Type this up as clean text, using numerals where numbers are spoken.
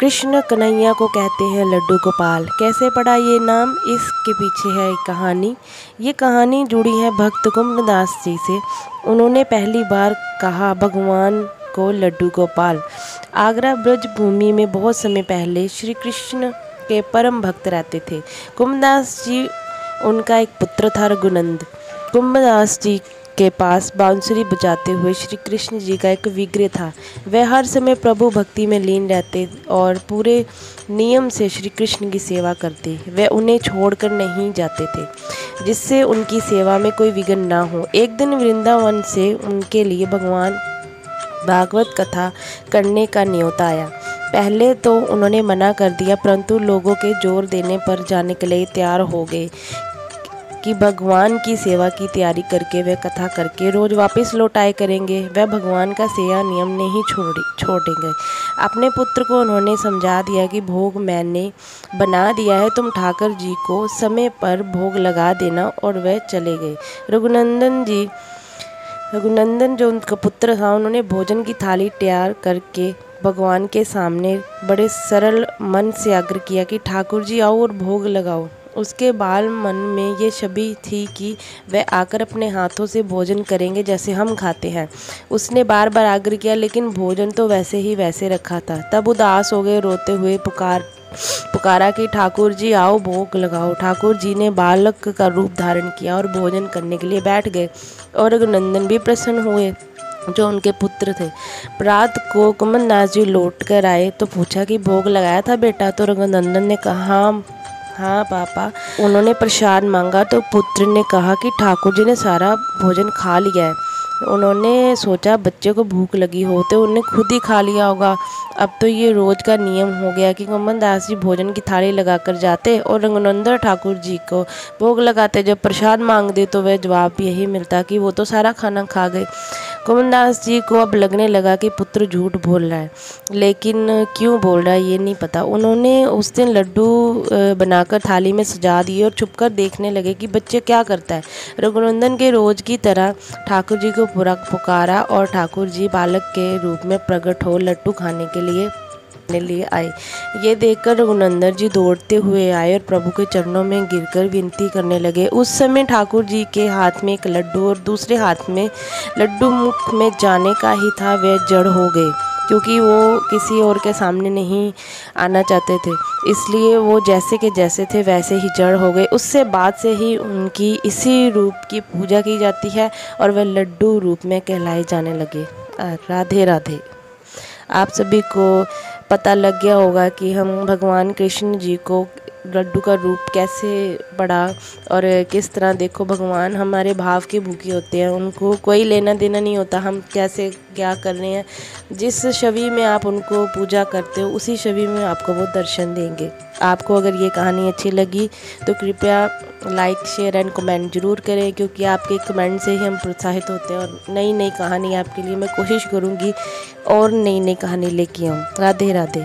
कृष्ण कन्हैया को कहते हैं लड्डू गोपाल। कैसे पड़ा ये नाम, इसके पीछे है एक कहानी। ये कहानी जुड़ी है भक्त कुंभदास जी से। उन्होंने पहली बार कहा भगवान को लड्डू गोपाल। आगरा ब्रज भूमि में बहुत समय पहले श्री कृष्ण के परम भक्त रहते थे। कुंभदास जी, उनका एक पुत्र था रघुनंद। कुंभदास जी के पास बांसुरी बजाते हुए श्री कृष्ण जी का एक विग्रह था। वह हर समय प्रभु भक्ति में लीन रहते और पूरे नियम से श्री कृष्ण की सेवा करते। वे उन्हें छोड़कर नहीं जाते थे, जिससे उनकी सेवा में कोई विघ्न ना हो। एक दिन वृंदावन से उनके लिए भगवान भागवत कथा करने का न्योता आया। पहले तो उन्होंने मना कर दिया, परंतु लोगों के जोर देने पर जाने के लिए तैयार हो गए कि भगवान की सेवा की तैयारी करके वह कथा करके रोज वापस लौट आए करेंगे। वह भगवान का सेवा नियम नहीं छोड़ेंगे। अपने पुत्र को उन्होंने समझा दिया कि भोग मैंने बना दिया है, तुम ठाकुर जी को समय पर भोग लगा देना। और वह चले गए। रघुनंदन जो उनका पुत्र था, उन्होंने भोजन की थाली तैयार करके भगवान के सामने बड़े सरल मन से आग्रह किया कि ठाकुर जी आओ और भोग लगाओ। उसके बाल मन में ये छवि थी कि वह आकर अपने हाथों से भोजन करेंगे जैसे हम खाते हैं। उसने बार बार आग्रह किया, लेकिन भोजन तो वैसे ही वैसे रखा था। तब उदास हो गए, रोते हुए पुकारा कि ठाकुर जी आओ भोग लगाओ। ठाकुर जी ने बालक का रूप धारण किया और भोजन करने के लिए बैठ गए। और रघुनंदन भी प्रसन्न हुए जो उनके पुत्र थे। रात को कुंभदास जी लौट कर आए तो पूछा कि भोग लगाया था बेटा? तो रघुनंदन ने कहा हाँ पापा। उन्होंने प्रसाद मांगा तो पुत्र ने कहा कि ठाकुर जी ने सारा भोजन खा लिया है। उन्होंने सोचा बच्चे को भूख लगी हो तो उन्हें खुद ही खा लिया होगा। अब तो ये रोज का नियम हो गया कि कुंभदास जी भोजन की थाली लगाकर जाते और रघुनंदन ठाकुर जी को भोग लगाते। जब प्रसाद मांगते तो वह जवाब यही मिलता कि वो तो सारा खाना खा गए। कुंभदास जी को अब लगने लगा कि पुत्र झूठ बोल रहा है, लेकिन क्यों बोल रहा है ये नहीं पता। उन्होंने उस दिन लड्डू बनाकर थाली में सजा दिए और छुपकर देखने लगे कि बच्चे क्या करता है। रघुनंदन के रोज की तरह ठाकुर जी को पुकारा और ठाकुर जी बालक के रूप में प्रकट हो लड्डू खाने के लिए आए। ये देखकर रघुनंदन जी दौड़ते हुए आए और प्रभु के चरणों में गिरकर विनती करने लगे। उस समय ठाकुर जी के हाथ में एक लड्डू और दूसरे हाथ में लड्डू मुख में जाने का ही था। वे जड़ हो गए, क्योंकि वो किसी और के सामने नहीं आना चाहते थे, इसलिए वो जैसे के जैसे थे वैसे ही जड़ हो गए। उससे बाद से ही उनकी इसी रूप की पूजा की जाती है और वह लड्डू रूप में कहलाए जाने लगे। राधे राधे। आप सभी को पता लग गया होगा कि हम भगवान कृष्ण जी को लड्डू का रूप कैसे पड़ा और किस तरह देखो भगवान हमारे भाव के भूखे होते हैं। उनको कोई लेना देना नहीं होता हम कैसे क्या कर रहे हैं। जिस छवि में आप उनको पूजा करते हो उसी छवि में आपको वो दर्शन देंगे। आपको अगर ये कहानी अच्छी लगी तो कृपया लाइक शेयर एंड कमेंट ज़रूर करें, क्योंकि आपके कमेंट से ही हम प्रोत्साहित होते हैं और नई नई कहानी आपके लिए मैं कोशिश करूँगी और नई नई कहानी लेके आऊँ। राधे राधे।